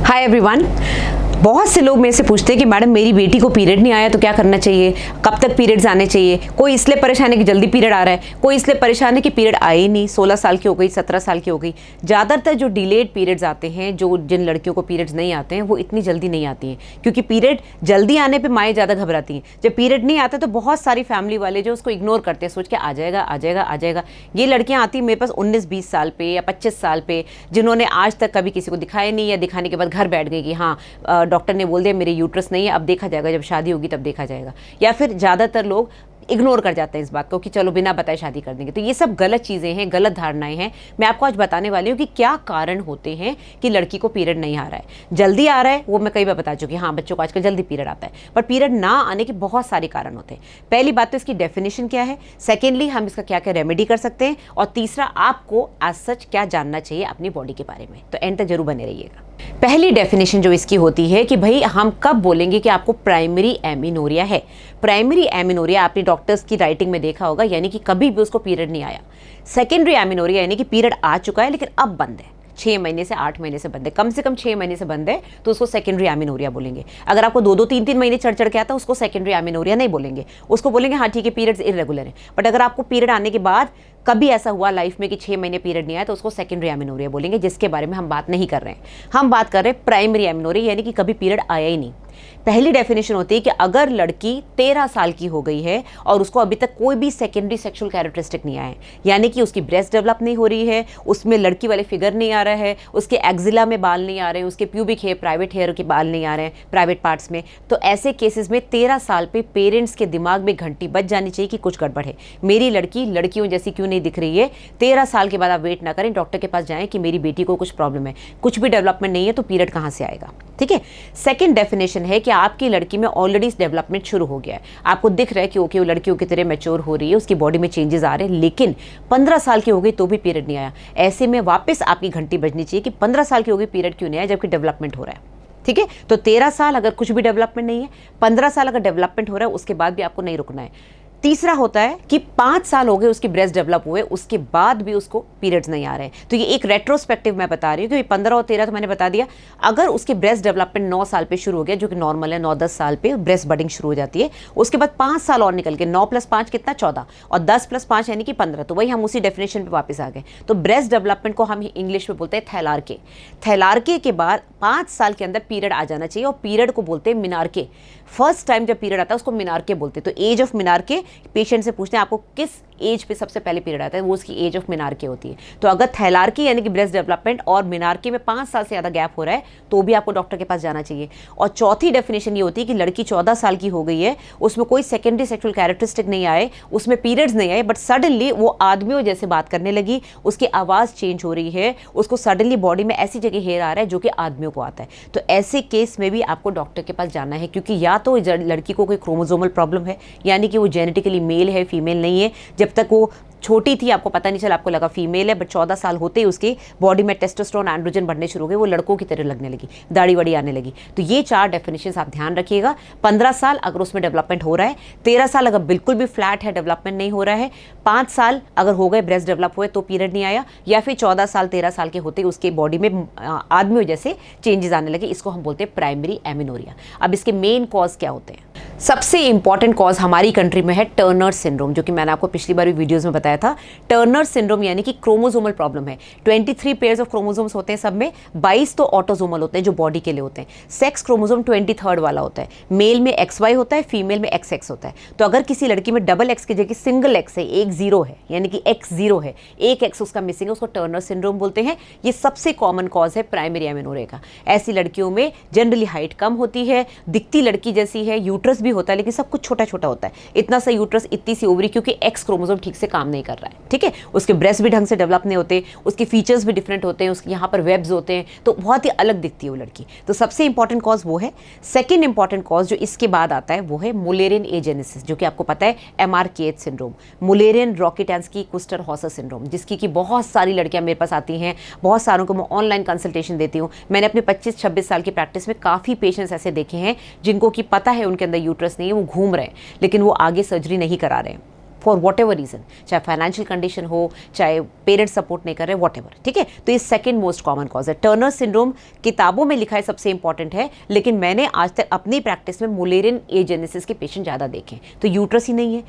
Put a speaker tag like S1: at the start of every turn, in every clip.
S1: Hi everyone. बहुत से लोग मेरे से पूछते हैं कि मैडम मेरी बेटी को पीरियड नहीं आया तो क्या करना चाहिए, कब तक पीरियड्स आने चाहिए। कोई इसलिए परेशान है कि जल्दी पीरियड आ रहा है, कोई इसलिए परेशान है कि पीरियड आए ही नहीं, 16 साल की हो गई, 17 साल की हो गई। ज़्यादातर जो डिलेड पीरियड्स आते हैं, जिन लड़कियों को पीरियड्स नहीं आते हैं, वो इतनी जल्दी नहीं आती हैं, क्योंकि पीरियड जल्दी आने पर माएँ ज़्यादा घबराती हैं। जब पीरियड नहीं आता तो बहुत सारी फैमिली वाले जो उसको इग्नोर करते हैं, सोच के आ जाएगा आ जाएगा आ जाएगा। ये लड़कियाँ आती हैं मेरे पास 19-20 साल पे या 25 साल पे, जिन्होंने आज तक कभी किसी को दिखाया नहीं, या दिखाने के बाद घर बैठ गई कि हाँ डॉक्टर ने बोल दिया मेरे यूट्रस नहीं है, अब देखा जाएगा, जब शादी होगी तब देखा जाएगा। या फिर ज़्यादातर लोग इग्नोर कर जाते हैं इस बात को कि चलो बिना बताए शादी कर देंगे। तो ये सब गलत चीज़ें हैं, गलत धारणाएं हैं। मैं आपको आज बताने वाली हूँ कि क्या कारण होते हैं कि लड़की को पीरियड नहीं आ रहा है। जल्दी आ रहा है वो मैं कई बार बता चुकी, हाँ बच्चों को आजकल जल्दी पीरियड आता है, पर पीरियड ना आने के बहुत सारे कारण होते हैं। पहली बात तो इसकी डेफिनेशन क्या है, सेकेंडली हम इसका क्या क्या रेमेडी कर सकते हैं, और तीसरा आपको आज सच क्या जानना चाहिए अपनी बॉडी के बारे में। तो एंड तक जरूर बने रहिएगा। पहली डेफिनेशन जो इसकी होती है कि भाई हम कब बोलेंगे कि आपको प्राइमरी एमिनोरिया है। प्राइमरी एमिनोरिया आपने डॉक्टर्स की राइटिंग में देखा होगा, यानी कि कभी भी उसको पीरियड नहीं आया। सेकेंडरी एमिनोरिया यानी कि पीरियड आ चुका है लेकिन अब बंद है, 6 महीने से 8 महीने से बंद है, कम से कम 6 महीने से बंद है, तो उसको सेकेंडरी एमिनोरिया बोलेंगे। अगर आपको 2-2, 3-3 महीने चढ़ के आता है उसको सेकेंडरी एमिनोरिया नहीं बोलेंगे, उसको बोलेंगे हाँ ठीक है पीरियड्स इरेगुलर है। बट अगर आपको पीरियड आने के बाद कभी ऐसा हुआ लाइफ में कि 6 महीने पीरियड नहीं आया तो उसको सेकेंडरी एमिनोरिया बोलेंगे, जिसके बारे में हम बात नहीं कर रहे हैं। हम बात कर रहे हैं प्राइमरी एमिनोरिया, यानी कि कभी पीरियड आया ही नहीं। पहली डेफिनेशन होती है कि अगर लड़की 13 साल की हो गई है और उसको अभी तक कोई भी सेकेंडरी सेक्सुअल कैरेक्टरिस्टिक नहीं आया है, यानी कि उसकी ब्रेस्ट डेवलप नहीं हो रही है, उसमें लड़की वाले फिगर नहीं आ रहा है, उसके एक्जिला में बाल नहीं आ रहे हैं, उसके प्यूबिक हेयर, प्राइवेट हेयर के बाल नहीं आ रहे हैं प्राइवेट पार्ट्स में, तो ऐसे केसेस में 13 साल पे पेरेंट्स के दिमाग में घंटी बज जानी चाहिए कि कुछ गड़बड़ है, मेरी लड़की लड़कियों जैसी क्यों नहीं दिख रही है। 13 साल के बाद आप वेट ना करें, डॉक्टर के पास जाएं कि मेरी बेटी को कुछ प्रॉब्लम है, कुछ भी डेवलपमेंट नहीं है तो पीरियड कहाँ से आएगा। ठीक है। सेकेंड डेफिनेशन है कि आपकी लड़की में ऑलरेडी डेवलपमेंट शुरू हो गया है, आपको दिख रहा है कि ओके वो लड़कियों की तरह मैच्योर हो रही है, उसकी बॉडी में चेंजेस आ रहे हैं, लेकिन 15 साल की हो गई तो भी पीरियड नहीं आया। ऐसे में वापस आपकी घंटी बजनी चाहिए कि 15 साल की हो गई पीरियड क्यों नहीं आया जबकि डेवलपमेंट हो रहा है। ठीक है। तो 13 साल अगर कुछ भी डेवलपमेंट नहीं है, 15 साल अगर डेवलपमेंट हो रहा है, उसके बाद भी आपको नहीं रुकना है। तीसरा होता है कि 5 साल हो गए उसकी ब्रेस्ट डेवलप हुए, उसके बाद भी उसको पीरियड्स नहीं आ रहे हैं। तो ये एक रेट्रोस्पेक्टिव मैं बता रही हूँ, क्योंकि 15 और 13 तो मैंने बता दिया। अगर उसकी ब्रेस्ट डेवलपमेंट 9 साल पे शुरू हो गया, जो कि नॉर्मल है, 9-10 साल पे ब्रेस्ट बडिंग शुरू हो जाती है, उसके बाद 5 साल और निकल के 9 + 5 कितना 14, और 10 + 5 यानी कि 15, तो वही हम उसी डेफिनेशन पे वापस आ गए। तो ब्रेस्ट डेवलपमेंट को हम इंग्लिश में बोलते हैं थैलार्के। थैलार्के के बाद 5 साल के अंदर पीरियड आ जाना चाहिए, और पीरियड को बोलते हैं मिनार्के। फर्स्ट टाइम जब पीरियड आता है उसको मिनार्के बोलते हैं। तो एज ऑफ मिनार्के, पेशेंट से पूछते हैं आपको किस एज पे सबसे पहले पीरियड आता है, वो उसकी एज ऑफ मिनार्के होती है। तो अगर थैलार्की यानी कि ब्रेस्ट डेवलपमेंट और मिनार्के में 5 साल से ज़्यादा गैप हो रहा है तो भी आपको डॉक्टर के पास जाना चाहिए। और चौथी डेफिनेशन ये होती है कि लड़की 14 साल की हो गई है, उसमें कोई सेकेंडरी सेक्सुअल कैरेक्टरिस्टिक नहीं आए, उसमें पीरियड्स नहीं आए, बट सडनली वो आदमियों जैसे बात करने लगी, उसकी आवाज़ चेंज हो रही है, उसको सडनली बॉडी में ऐसी जगह हेयर आ रहा है जो कि आदमियों को आता है। तो ऐसे केस में भी आपको डॉक्टर के पास जाना है, क्योंकि या तो लड़की को कोई क्रोमोसोमल प्रॉब्लम है, यानी कि वो जेनेटिकली मेल है, फीमेल नहीं है। जब तक वो छोटी थी आपको पता नहीं चला, आपको लगा फीमेल है, बट 14 साल होते ही उसकी बॉडी में टेस्टोस्टेरोन, एंड्रोजन बढ़ने शुरू हो गए, वो लड़कों की तरह लगने लगी, दाढ़ी वाड़ी आने लगी। तो ये 4 डेफिनेशंस आप ध्यान रखिएगा। 15 साल अगर उसमें डेवलपमेंट हो रहा है, 13 साल अगर बिल्कुल भी फ्लैट है, डेवलपमेंट नहीं हो रहा है, 5 साल अगर हो गए ब्रेस्ट डेवलप हुए तो पीरियड नहीं आया, या फिर 14 साल 13 साल के होते ही उसके बॉडी में आदमियों जैसे चेंजेस आने लगे, इसको हम बोलते हैं प्राइमरी एमिनोरिया। अब इसके मेन कॉज क्या होते हैं? सबसे इंपॉर्टेंट कॉज हमारी कंट्री में है टर्नर सिंड्रोम, जो कि मैंने आपको पिछली बार भी वीडियोस में बताया था। टर्नर सिंड्रोम यानी कि क्रोमोसोमल प्रॉब्लम है। 23 पेयर्स ऑफ क्रोमोसोम्स होते हैं सब में, 22 तो ऑटोसोमल होते हैं जो बॉडी के लिए होते हैं। सेक्स क्रोमोसोम 23rd वाला होता है, मेल में XY होता है, फीमेल में XX होता है। तो अगर किसी लड़की में डबल X की जगह सिंगल X है, एक 0 है, यानी कि X 0 है, एक X उसका मिसिंग है, उसको टर्नर सिंड्रोम बोलते हैं। ये सबसे कॉमन कॉज है प्राइमरी एमिनोरिया का। ऐसी लड़कियों में जनरली हाइट कम होती है, दिखती लड़की जैसी है, यूट्रस भी होता है लेकिन सब कुछ छोटा छोटा होता है, इतना सा यूट्रस, इतनी सी ओवरी, क्योंकि X क्रोमोसोम ठीक से काम नहीं कर रहा है। ठीक है। उसके ब्रेस्ट भी ढंग से डेवलप नहीं होते, उसके फीचर्स भी डिफरेंट होते हैं, उसके यहाँ पर वेब्स होते हैं, तो बहुत ही अलग दिखती है वो लड़की। तो सबसे इंपॉर्टेंट कॉज वो है। सेकेंड इंपॉर्टेंट कॉज जो इसके बाद आता है वो है मुलेरियन एजेनेसिस, जो कि आपको पता है MRKH syndrome, Mullerian Rokitansky Kuster Hauser syndrome, जिसकी कि बहुत सारी लड़कियां मेरे पास आती हैं, बहुत सारों को मैं ऑनलाइन कंसल्टेशन देती हूँ। मैंने अपने 25-26 साल की प्रैक्टिस में काफ़ी पेशेंट्स ऐसे देखे हैं जिनको कि पता है उनके अंदर यूट्रस नहीं है, वो घूम रहे हैं लेकिन वो आगे सर्जरी नहीं करा रहे हैं। फॉर वॉट एवर रीजन, चाहे फाइनेंशियल कंडीशन हो, चाहे पेरेंट्स सपोर्ट नहीं कर रहे, वॉट एवर, ठीक है। तो ये सेकंड मोस्ट कॉमन कॉज है। टर्नर सिंड्रोम किताबों में लिखा है सबसे इंपॉर्टेंट है, लेकिन मैंने आज तक अपनी प्रैक्टिस में मुलेरियन एजेनेसिस के पेशेंट ज़्यादा देखे। तो यूट्रस ही नहीं है,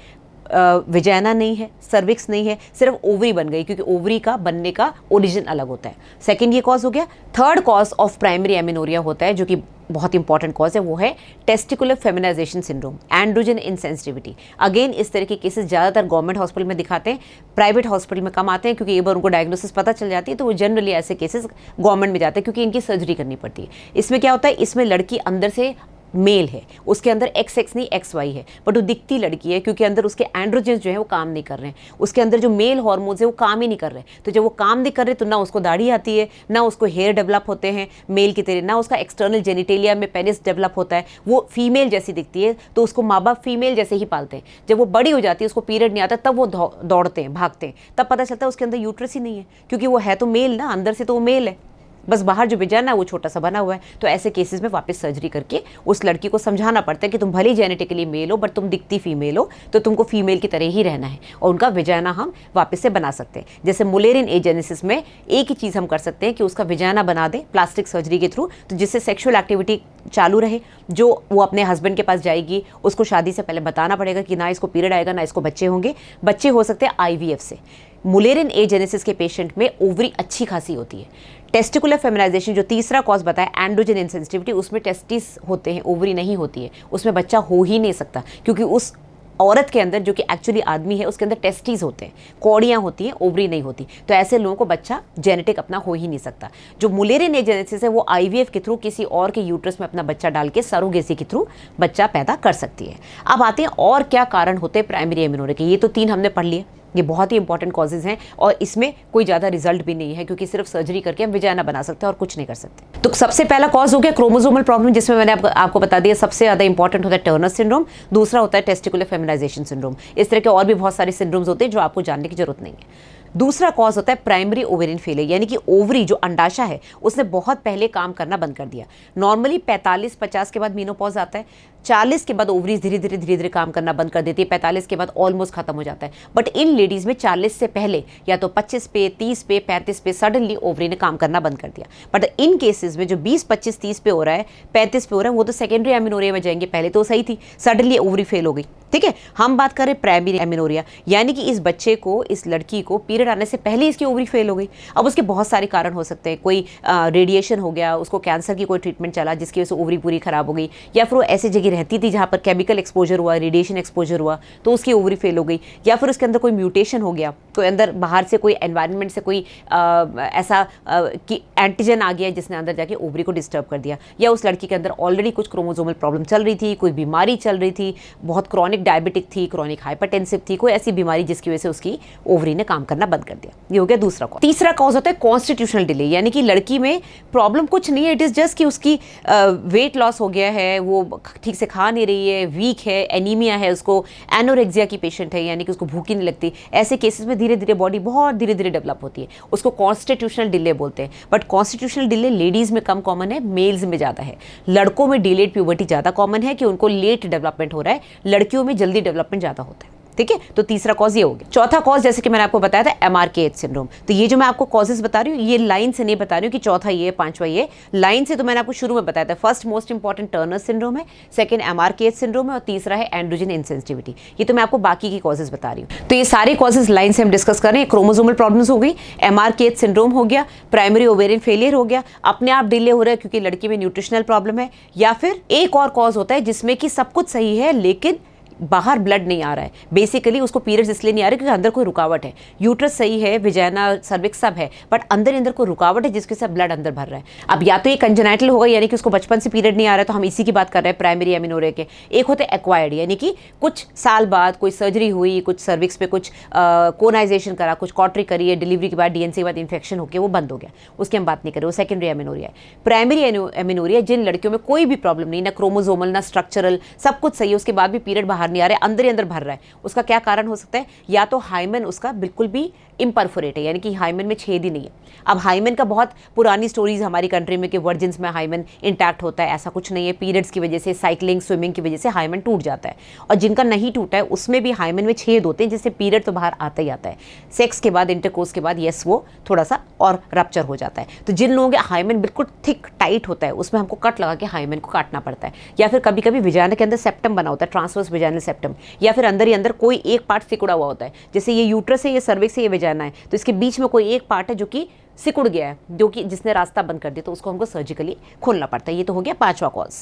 S1: विजाइना नहीं है, सर्विक्स नहीं है, सिर्फ ओवरी बन गई, क्योंकि ओवरी का बनने का ओरिजिन अलग होता है। सेकंड ये कॉज हो गया। Third cause of primary amenorrhoea होता है, जो कि बहुत इंपॉर्टेंट कॉज है, वो है testicular feminisation syndrome, androgen insensitivity. Again इस तरह के केसेस ज़्यादातर गवर्नमेंट हॉस्पिटल में दिखाते हैं, प्राइवेट हॉस्पिटल में कम आते हैं, क्योंकि एक बार उनको डायग्नोसिस पता चल जाती है तो वो जनरली ऐसे केसेस गवर्नमेंट में जाते हैं, क्योंकि इनकी सर्जरी करनी पड़ती है। इसमें क्या होता है, इसमें लड़की अंदर से मेल है, उसके अंदर XX नहीं XY है, बट वो दिखती लड़की है, क्योंकि अंदर उसके एंड्रोजेंस जो है वो काम नहीं कर रहे हैं, उसके अंदर जो मेल हार्मोन्स है वो काम ही नहीं कर रहे। तो जब वो काम नहीं कर रहे तो ना उसको दाढ़ी आती है, ना उसको हेयर डेवलप होते हैं मेल की तरह, ना उसका एक्सटर्नल जेनिटेलिया में पेनिस डेवलप होता है, वो फीमेल जैसी दिखती है, तो उसको माँ बाप फीमेल जैसे ही पालते हैं। जब वो बड़ी हो जाती है, उसको पीरियड नहीं आता, तब वो दौड़ते हैं, भागते हैं, तब पता चलता है उसके अंदर यूट्रस ही नहीं है, क्योंकि वो है तो मेल ना, अंदर से तो वो मेल है, बस बाहर जो विजाइना है वो छोटा सा बना हुआ है। तो ऐसे केसेस में वापस सर्जरी करके उस लड़की को समझाना पड़ता है कि तुम भले जेनेटिकली मेल हो, बट तुम दिखती फीमेल हो, तो तुमको फीमेल की तरह ही रहना है, और उनका विजाइना हम वापस से बना सकते हैं। जैसे मुलेरियन एजेनेसिस में एक ही चीज़ हम कर सकते हैं कि उसका विजाइना बना दें प्लास्टिक सर्जरी के थ्रू, तो जिससे सेक्शुअल एक्टिविटी चालू रहे। जो वो अपने हस्बैंड के पास जाएगी, उसको शादी से पहले बताना पड़ेगा कि ना इसको पीरियड आएगा, ना इसको बच्चे होंगे। बच्चे हो सकते हैं IVF से। मुलेरियन एजेनेसिस के पेशेंट में ओवरी अच्छी खासी होती है। टेस्टिकुलर फेमिनाइजेशन जो तीसरा कॉज बताया, एंड्रोजन इनसेंसिटिविटी, उसमें टेस्टिस होते हैं, ओवरी नहीं होती है, उसमें बच्चा हो ही नहीं सकता, क्योंकि उस औरत के अंदर, जो कि एक्चुअली आदमी है, उसके अंदर टेस्टिस होते हैं, कौड़ियाँ होती हैं, ओवरी नहीं होती। तो ऐसे लोगों को बच्चा जेनेटिक अपना हो ही नहीं सकता। जो मुलेरियन एजेनेसिस है वो IVF के थ्रू किसी और के यूट्रस में अपना बच्चा डाल के सरोगेसी के थ्रू बच्चा पैदा कर सकती है। अब आते हैं और क्या कारण होते हैं प्राइमरी एमिनोरिया के। ये तो 3 हमने पढ़ लिए, ये बहुत ही इंपॉर्टेंट कॉजेज हैं, और इसमें कोई ज़्यादा रिजल्ट भी नहीं है, क्योंकि सिर्फ सर्जरी करके हम विजाइना बना सकते हैं और कुछ नहीं कर सकते। तो सबसे पहला कॉज हो गया क्रोमोसोमल प्रॉब्लम, जिसमें मैंने आपको बता दिया सबसे ज़्यादा इंपॉर्टेंट होता है टर्नर सिंड्रोम, दूसरा होता है टेस्टिकुलर फेमिनाइजेशन सिंड्रोम। इस तरह के और भी बहुत सारे सिंड्रोम्स होते हैं जो आपको जानने की जरूरत नहीं है। दूसरा कॉज होता है प्राइमरी ओवेरियन फेलियर, यानी कि ओवरी जो अंडाशय है उसने बहुत पहले काम करना बंद कर दिया। नॉर्मली 45-50 के बाद मीनोपॉज आता है, 40 के बाद ओवरीज धीरे धीरे काम करना बंद कर देती है, 45 के बाद ऑलमोस्ट खत्म हो जाता है। बट इन लेडीज में 40 से पहले या तो 25 पे, 30 पे, 35 पे सडनली ओवरी ने काम करना बंद कर दिया। बट इन केसेस में जो 20, 25, 30 पे हो रहा है, 35 पे हो रहा है, वो तो सेकेंडरी एमिनोरिया में जाएंगे, पहले तो सही थी, सडनली ओवरी फेल हो गई। ठीक है, हम बात करें प्राइमरी एमिनोरिया, यानी कि इस बच्चे को, इस लड़की को पीरियड आने से पहले इसकी ओवरी फेल हो गई। अब उसके बहुत सारे कारण हो सकते हैं, कोई रेडिएशन हो गया, उसको कैंसर की कोई ट्रीटमेंट चला जिसकी वजह से ओवरी पूरी खराब हो गई, या फिर वो ऐसी जगह रहती थी जहाँ पर केमिकल एक्सपोजर हुआ, रेडिएशन एक्सपोजर हुआ, तो उसकी ओवरी फेल हो गई, या फिर उसके अंदर कोई म्यूटेशन हो गया, कोई अंदर बाहर से कोई एनवायरनमेंट से कोई ऐसा कि एंटीजन आ गया जिसने अंदर जाके ओवरी को डिस्टर्ब कर दिया, या उस लड़की के अंदर ऑलरेडी कुछ क्रोमोसोमल प्रॉब्लम चल रही थी, कोई बीमारी चल रही थी, बहुत क्रॉनिक डायबिटिक थी, क्रॉनिक हाइपरटेंसिव थी, कोई ऐसी बीमारी जिसकी वजह से उसकी ओवरी ने काम करना बंद कर दिया। ये हो गया दूसरा कॉज। तीसरा कॉज होता है कॉन्स्टिट्यूशनल डिले, यानी कि लड़की में प्रॉब्लम कुछ नहीं है, इट इज जस्ट कि उसकी वेट लॉस हो गया है, वो ठीक से खा नहीं रही है, वीक है, एनीमिया है, उसको एनोरेक्सिया की पेशेंट है, यानी कि उसको भूख ही नहीं लगती। ऐसे केसेस में धीरे धीरे बॉडी बहुत धीरे धीरे डेवलप होती है, उसको कॉन्स्टिट्यूशनल डिले बोलते हैं। बट कॉन्स्टिट्यूशनल डिले लेडीज में कम कॉमन है, मेल्स में ज़्यादा है। लड़कों में डिलेड प्यूबर्टी ज़्यादा कॉमन है कि उनको लेट डेवलपमेंट हो रहा है, लड़कियों में जल्दी डेवलपमेंट ज़्यादा होता है। ठीक है, तो तीसरा कॉज ये हो गया। चौथा कॉज, जैसे कि मैंने आपको बताया था, MRKH सिंड्रोम। तो ये जो मैं आपको कॉजेस बता रही हूँ, ये लाइन से नहीं बता रही हूँ कि चौथा ये, पांचवा ये, लाइन से तो मैंने आपको शुरू में बताया था। First most important Turner syndrome है, सेकंड MRKH सिंड्रोम है, और तीसरा है एंड्रोजन इनसेंसिटिविटी। ये तो मैं आपको बाकी की कॉजेस बता रही हूँ। तो ये सारे कॉजेस लाइन से हम डिस्कस कर रहे हैं। क्रोमोसोमल प्रॉब्लम्स हो गई, MRKH सिंड्रोम हो गया, प्राइमरी ओवेरियन फेलियर हो गया, अपने आप डिले हो रहा है क्योंकि लड़की में न्यूट्रिशनल प्रॉब्लम है, या फिर एक और कॉज होता है जिसमें कि सब कुछ सही है लेकिन बाहर ब्लड नहीं आ रहा है। बेसिकली उसको पीरियड्स इसलिए नहीं आ रहे क्योंकि अंदर कोई रुकावट है, यूट्रस सही है, विजाइना, सर्विक्स सब है, बट अंदर कोई रुकावट है जिसके साथ ब्लड अंदर भर रहा है। अब या तो ये कंजेनाइटल होगा, यानी कि उसको बचपन से पीरियड नहीं आ रहा है, तो हम इसी की बात कर रहे हैं प्राइमरी एमिनोरिया के। एक होते हैं एक्वायर्ड, यानी कि कुछ साल बाद कोई सर्जरी हुई, कुछ सर्विक्स पे कुछ कोनाइजेशन करा, कुछ कॉटरी करी है, डिलीवरी के बाद DNC के बाद इन्फेक्शन होकर वो बंद हो गया, उसकी हम बात नहीं करें, वो सेकेंडरी एमिनोरिया है। प्राइमरी एमिनोरिया जिन लड़कियों में कोई भी प्रॉब्लम नहीं, ना क्रोमोसोमल ना स्ट्रक्चरल, सब कुछ सही है, उसके बाद भी पीरियड बाहर नहीं आ रहा है, अंदर ही अंदर भर रहा है, उसका क्या कारण हो सकता है? या तो हाइमन उसका बिल्कुल भी इम्परफोरेट है, यानी कि हाइमन में छेद ही नहीं है। अब हाइमन का बहुत पुरानी स्टोरीज हमारी कंट्री में कि वर्जिन्स में हाइमन इंटैक्ट होता है, ऐसा कुछ नहीं है। पीरियड्स की वजह से, साइकिलिंग, स्विमिंग की वजह से हाइमन टूट जाता है, और जिनका नहीं टूटा है उसमें भी हाइमन में छेद होते हैं, जिससे पीरियड तो बाहर आता ही आता है। सेक्स के बाद, इंटरकोर्स के बाद यस वो थोड़ा सा और रप्चर हो जाता है। तो जिन लोगों के हाइमन बिल्कुल थिक टाइट होता है उसमें हमको कट लगा के हाइमन को काटना पड़ता है, या फिर कभी कभी विजाना के अंदर सेप्टम बना होता है, ट्रांसवर्स विजाइनल सेप्टम, या फिर अंदर ही अंदर कोई एक पार्ट सिकुड़ा हुआ होता है। जैसे ये यूट्रस है, ये सर्विक्स है, ये विजाना है, तो इसके बीच में कोई एक पार्ट है जो कि सिकुड़ गया है, जो कि जिसने रास्ता बंद कर दिया, तो उसको हमको सर्जिकली खोलना पड़ता है। ये तो हो गया 5वां कॉज।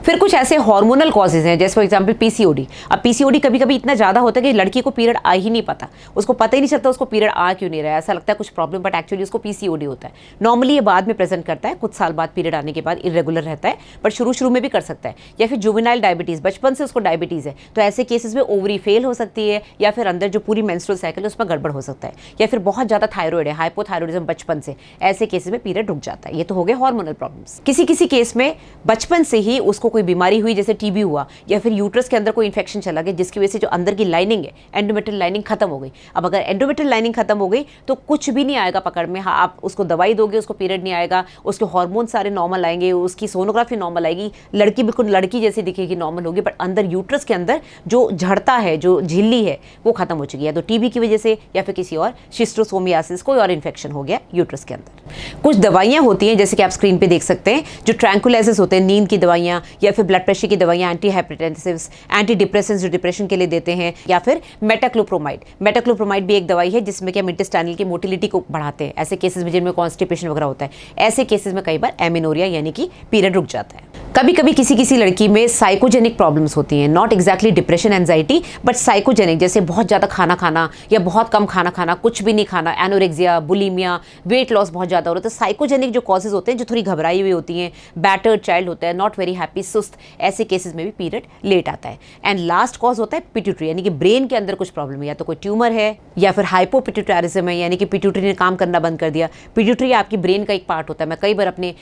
S1: फिर कुछ ऐसे हार्मोनल कॉजेज हैं, जैसे फॉर एग्जांपल पीसीओडी। अब पीसीओडी कभी कभी इतना ज़्यादा होता है कि लड़की को पीरियड आ ही नहीं पाता, उसको पता ही नहीं चलता उसको पीरियड आ क्यों नहीं रहा है, ऐसा लगता है कुछ प्रॉब्लम, बट एक्चुअली उसको पीसीओडी होता है। नॉर्मली ये बाद में प्रेजेंट करता है, कुछ साल बाद पीरियड आने के बाद इरेगुलर रहता है, बट शुरू में भी कर सकता है। या फिर जुवेनाइल डायबिटीज़, बचपन से उसको डायबिटीज़ है, तो ऐसे केसेस में ओवरी फेल हो सकती है, या फिर अंदर जो पूरी मेंस्ट्रुअल साइकिल है उसमें गड़बड़ हो सकता है। या फिर बहुत ज़्यादा थायराइड है, हाइपोथायरॉइडिज्म बचपन से, ऐसे केसेस में पीरियड रुक जाता है। ये तो हो गए हार्मोनल प्रॉब्लम्स। किसी केस में बचपन से ही उसको कोई बीमारी हुई, जैसे टीबी हुआ, या फिर यूट्रस के अंदर कोई इन्फेक्शन चला गया, जिसकी वजह से जो अंदर की लाइनिंग है, एंडोमेट्रियल लाइनिंग खत्म हो गई। अब अगर एंडोमेट्रियल लाइनिंग खत्म हो गई तो कुछ भी नहीं आएगा पकड़ में। हाँ, आप उसको दवाई दोगे, उसको पीरियड नहीं आएगा, उसके हार्मोन सारे नॉर्मल आएंगे, उसकी सोनोग्राफी नॉर्मल आएगी, लड़की बिल्कुल लड़की जैसी दिखेगी, नॉर्मल होगी, बट अंदर यूट्रस के अंदर जो झड़ता है, जो झिल्ली है, वो खत्म हो चुकी है, तो टीबी की वजह से या फिर किसी और शिस्टोसोमियासिस, कोई और इन्फेक्शन हो गया यूट्रस के अंदर। कुछ दवाइयां होती हैं, जैसे कि आप स्क्रीन पे देख सकते हैं, जो ट्रैंकुलाइजर्स होते हैं, नींद की दवाइयां, या फिर ब्लड प्रेशर की दवाइयां, एंटी हाइपरटेंसिव्स, एंटी डिप्रेसेंट्स जो डिप्रेशन के लिए देते हैं, या फिर मेटाक्लोप्रोमाइड। मेटाक्लोप्रोमाइड भी एक दवाई है जिसमें कि हम इंटेस्टाइनल की मोटिलिटी को बढ़ाते हैं, ऐसे केसेस में जिनमें कॉन्स्टिपेशन वगैरह होता है। ऐसे केसेस में कई बार एमेनोरिया यानी कि पीरियड रुक जाता है। कभी कभी किसी लड़की में साइकोजेनिक प्रॉब्लम्स होती हैं, not exactly depression, anxiety, but psychogenic, जैसे बहुत ज़्यादा खाना खाना या बहुत कम खाना खाना, कुछ भी नहीं खाना, एनोरेक्सिया, बुलिमिया, वेट लॉस बहुत ज़्यादा हो रहा है। तो साइकोजेनिक जो कॉजेज होते हैं, जो थोड़ी घबराई हुई होती हैं, बैटर्ड चाइल्ड होता है, नॉट वेरी हैप्पी, सुस्त, ऐसे केसेस में भी पीरियड लेट आता है। एंड लास्ट कॉज होता है पिट्यूटरी, यानी कि ब्रेन के अंदर कुछ प्रॉब्लम है, या तो कोई ट्यूमर है या फिर हाइपोपिट्यूटरिज्म है, यानी कि पिट्यूटरी ने काम करना बंद कर दिया। पिट्यूटरी आपकी ब्रेन का एक पार्ट होता है, मैं कई बार अपने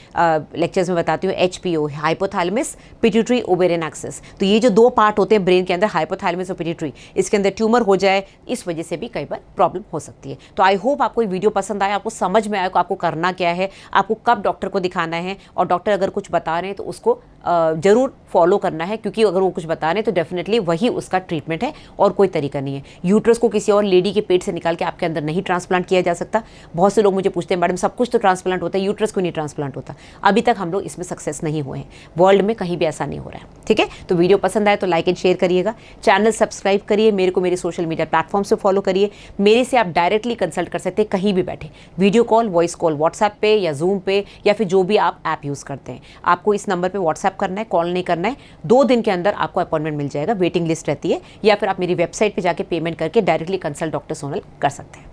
S1: लेक्चर्स में बताती हूँ, HPO, hypothalamus pituitary ovarian axis. तो ये जो दो पार्ट होते हैं ब्रेन के अंदर, हाइपोथैलेमस और पिट्यूटरी, इसके अंदर ट्यूमर हो जाए, इस वजह से भी कई बार प्रॉब्लम हो सकती है। तो आई होप आपको ये वीडियो पसंद आया, आपको समझ में आया आपको करना क्या है, आपको कब डॉक्टर को दिखाना है, और डॉक्टर अगर कुछ बता रहे हैं तो उसको ज़रूर फॉलो करना है, क्योंकि अगर वो कुछ बता रहे हैं तो डेफिनेटली वही उसका ट्रीटमेंट है और कोई तरीका नहीं है। यूट्रस को किसी और लेडी के पेट से निकाल के आपके अंदर नहीं ट्रांसप्लांट किया जा सकता। बहुत से लोग मुझे पूछते हैं, मैडम सब कुछ तो ट्रांसप्लांट होता है, यूट्रस को नहीं ट्रांसप्लांट होता। अभी तक हम लोग इसमें सक्सेस नहीं हुए हैं, वर्ल्ड में कहीं भी ऐसा नहीं हो रहा है। ठीक है, तो वीडियो पसंद आए तो लाइक एंड शेयर करिएगा, चैनल सब्सक्राइब करिए, मेरे को मेरे सोशल मीडिया प्लेटफॉर्म से फॉलो करिए। मेरे से आप डायरेक्टली कंसल्ट कर सकते हैं कहीं भी बैठे, video call, voice call, WhatsApp पे या जूम पे, या फिर जो भी आप ऐप यूज़ करते हैं। आपको इस नंबर पर व्हाट्सएप करना है, कॉल नहीं करना है। 2 दिन के अंदर आपको अपॉइंटमेंट मिल जाएगा, वेटिंग लिस्ट रहती है, या फिर आप मेरी वेबसाइट पे जाके पेमेंट करके डायरेक्टली कंसल्ट डॉक्टर सोनल कर सकते हैं।